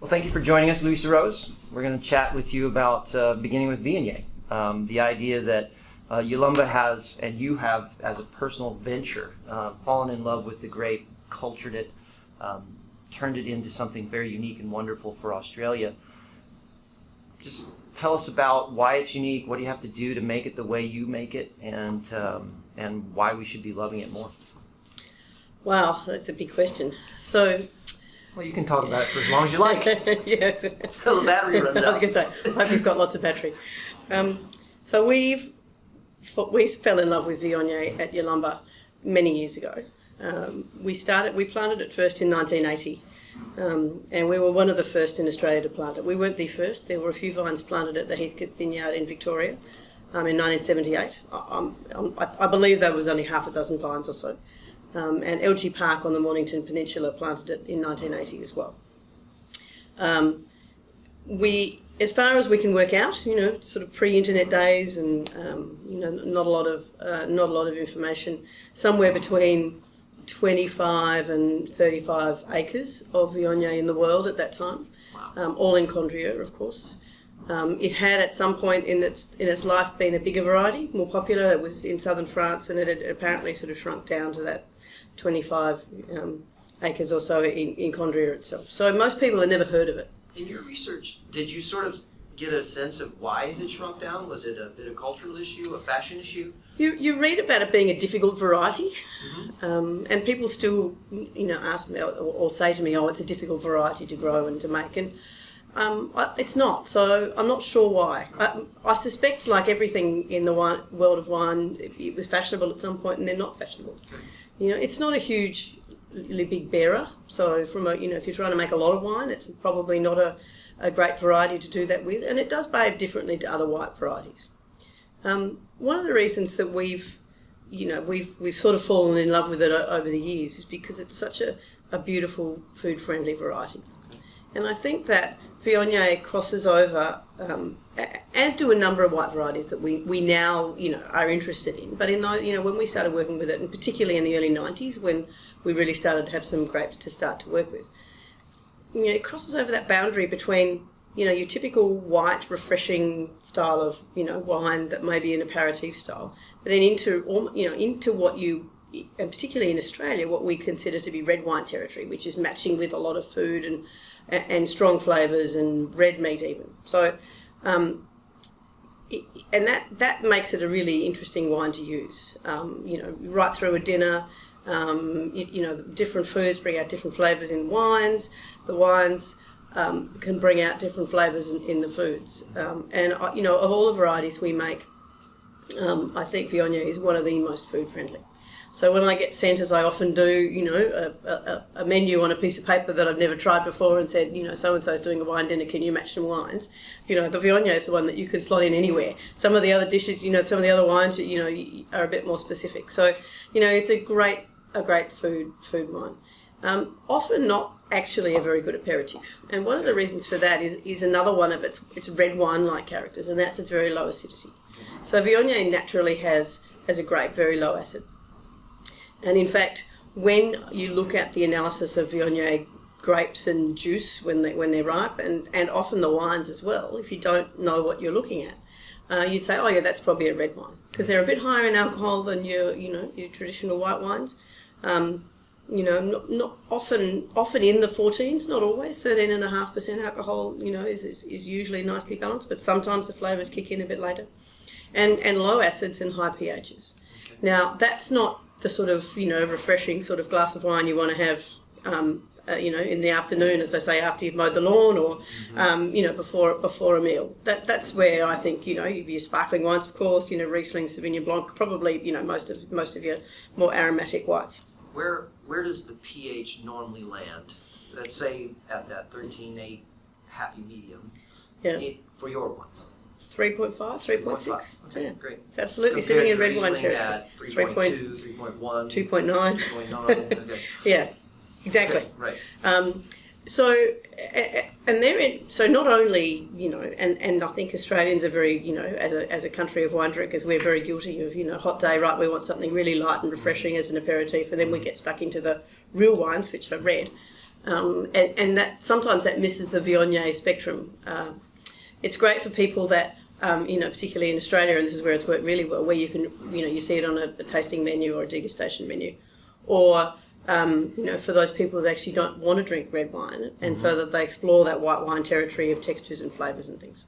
Well, thank you for joining us, Louisa Rose. We're going to chat with you about beginning with Viognier. The idea that Yalumba has, and you have as a personal venture, fallen in love with the grape, cultured it, turned it into something very unique and wonderful for Australia. Just tell us about why it's unique, what do you have to do to make it the way you make it, and why we should be loving it more. Wow, that's a big question. So, well, you can talk about it for as long as you like. Yes. Until the battery runs out. I was going to say, I hope you've got lots of battery. So we fell in love with Viognier at Yalumba many years ago. We planted it first in 1980, and we were one of the first in Australia to plant it. We weren't the first. There were a few vines planted at the Heathcote Vineyard in Victoria in 1978. I believe there was only half a dozen vines or so. And LG Park on the Mornington Peninsula planted it in 1980 as well. As far as we can work out, sort of pre-internet days, and not a lot of information. Somewhere between 25 and 35 acres of Viognier in the world at that time. Wow. All in Condrieu, of course. It had at some point in its life been a bigger variety, more popular. It was in southern France, and it had apparently sort of shrunk down to that 25 acres or so in Condrieu itself. So most people had never heard of it. In your research, did you sort of get a sense of why it had shrunk down? Was it a viticultural issue, a fashion issue? You read about it being a difficult variety, mm-hmm. And people still, ask me or say to me, "Oh, it's a difficult variety to grow and to make," and it's not. So I'm not sure why. I suspect, like everything in the world of wine, it was fashionable at some point, and they're not fashionable. Okay. It's not a hugely big bearer. So from if you're trying to make a lot of wine, it's probably not a great variety to do that with, and it does behave differently to other white varieties. One of the reasons that we've sort of fallen in love with it over the years is because it's such a beautiful food-friendly variety. And I think that Viognier crosses over, as do a number of white varieties that we now, are interested in. But when we started working with it, and particularly in the early 90s, when we really started to have some grapes to start to work with, it crosses over that boundary between, your typical white, refreshing style of, wine that may be an aperitif style, but then into what you, and particularly in Australia, what we consider to be red wine territory, which is matching with a lot of food and strong flavours and red meat even. So, and that makes it a really interesting wine to use. Right through a dinner, different foods bring out different flavours in wines. The wines can bring out different flavours in the foods. And of all the varieties we make, I think Viognier is one of the most food friendly. So when I get sent, as I often do, a menu on a piece of paper that I've never tried before and said, so-and-so's doing a wine dinner, can you match some wines? The Viognier is the one that you can slot in anywhere. Some of the other dishes, some of the other wines, are a bit more specific. So, it's a great food wine. Often not actually a very good aperitif. And one of the reasons for that is another one of its red wine-like characters, and that's its very low acidity. So Viognier naturally has, as a grape, very low acid. And in fact, when you look at the analysis of Viognier grapes and juice when they're ripe, and often the wines as well, if you don't know what you're looking at, you'd say, oh yeah, that's probably a red wine, because they're a bit higher in alcohol than your traditional white wines. Not often in the 14s, not always. 13.5% alcohol, is usually nicely balanced, but sometimes the flavours kick in a bit later, and low acids and high pHs. Okay. Now that's not the sort of refreshing sort of glass of wine you want to have in the afternoon, as I say, after you've mowed the lawn, or before a meal. That's where I think your sparkling wines, of course, Riesling, Sauvignon Blanc, probably most of your more aromatic whites. Where does the pH normally land? Let's say at that 13.8 happy medium. Yeah. For your wines. 3.5, 3.6. Okay, yeah. Great. It's absolutely Compared sitting in to red wine Riesling territory. at 3.2, 3.1, 2.9. 2.9. Okay. Yeah, exactly. Okay, right. So not only, and I think Australians are very, as a country of wine drinkers, we're very guilty of, hot day, right, we want something really light and refreshing as an aperitif, and then we get stuck into the real wines, which are red. and that sometimes that misses the Viognier spectrum. It's great for people that, particularly in Australia, and this is where it's worked really well, where you can, you see it on a tasting menu or a degustation menu, or for those people that actually don't want to drink red wine, and so that they explore that white wine territory of textures and flavours and things.